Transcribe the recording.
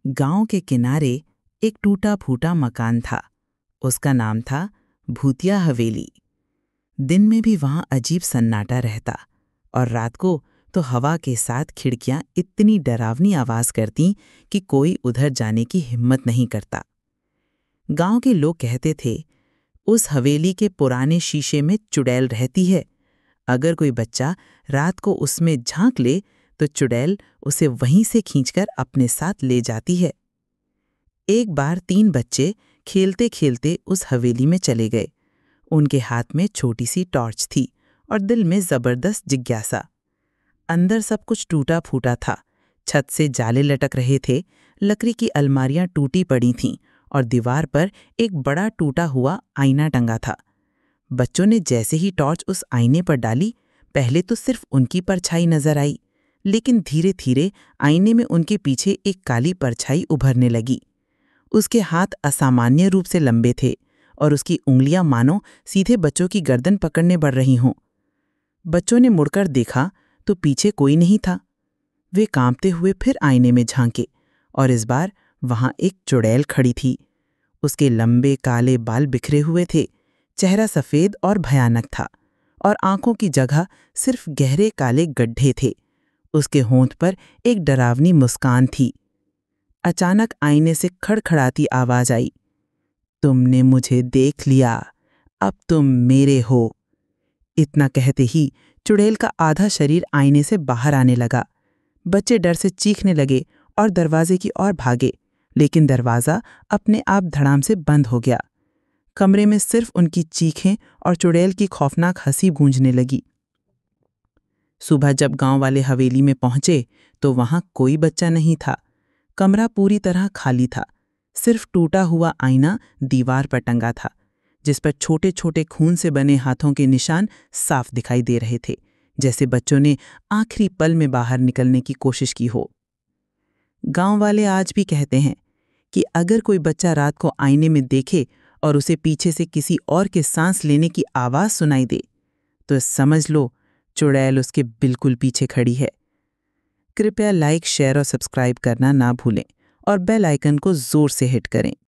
गांव के किनारे एक टूटा फूटा मकान था। उसका नाम था भूतिया हवेली। दिन में भी वहां अजीब सन्नाटा रहता और रात को तो हवा के साथ खिड़कियां इतनी डरावनी आवाज करती कि कोई उधर जाने की हिम्मत नहीं करता। गांव के लोग कहते थे, उस हवेली के पुराने शीशे में चुड़ैल रहती है। अगर कोई बच्चा रात को उसमें झांक ले तो चुड़ैल उसे वहीं से खींचकर अपने साथ ले जाती है। एक बार 3 बच्चे खेलते खेलते उस हवेली में चले गए। उनके हाथ में छोटी सी टॉर्च थी और दिल में जबरदस्त जिज्ञासा। अंदर सब कुछ टूटा फूटा था। छत से जाले लटक रहे थे, लकड़ी की अलमारियां टूटी पड़ी थीं और दीवार पर एक बड़ा टूटा हुआ आईना टंगा था। बच्चों ने जैसे ही टॉर्च उस आईने पर डाली, पहले तो सिर्फ उनकी परछाई नजर आई, लेकिन धीरे धीरे आईने में उनके पीछे एक काली परछाई उभरने लगी। उसके हाथ असामान्य रूप से लंबे थे और उसकी उंगलियां मानो सीधे बच्चों की गर्दन पकड़ने बढ़ रही हों। बच्चों ने मुड़कर देखा तो पीछे कोई नहीं था। वे कांपते हुए फिर आईने में झांके और इस बार वहां एक चुड़ैल खड़ी थी। उसके लंबे काले बाल बिखरे हुए थे, चेहरा सफेद और भयानक था और आंखों की जगह सिर्फ गहरे काले गड्ढे थे। उसके होंठ पर एक डरावनी मुस्कान थी। अचानक आईने से खड़खड़ाती आवाज आई, तुमने मुझे देख लिया, अब तुम मेरे हो। इतना कहते ही चुड़ैल का आधा शरीर आईने से बाहर आने लगा। बच्चे डर से चीखने लगे और दरवाजे की ओर भागे, लेकिन दरवाजा अपने आप धड़ाम से बंद हो गया। कमरे में सिर्फ उनकी चीखें और चुड़ैल की खौफनाक हंसी गूंजने लगी। सुबह जब गांव वाले हवेली में पहुंचे तो वहां कोई बच्चा नहीं था। कमरा पूरी तरह खाली था। सिर्फ टूटा हुआ आईना दीवार पर टंगा था, जिस पर छोटे छोटे खून से बने हाथों के निशान साफ दिखाई दे रहे थे, जैसे बच्चों ने आखिरी पल में बाहर निकलने की कोशिश की हो। गांव वाले आज भी कहते हैं कि अगर कोई बच्चा रात को आईने में देखे और उसे पीछे से किसी और के सांस लेने की आवाज सुनाई दे, तो समझ लो चुड़ैल उसके बिल्कुल पीछे खड़ी है। कृपया लाइक, शेयर और सब्सक्राइब करना ना भूलें और बेल आइकन को जोर से हिट करें।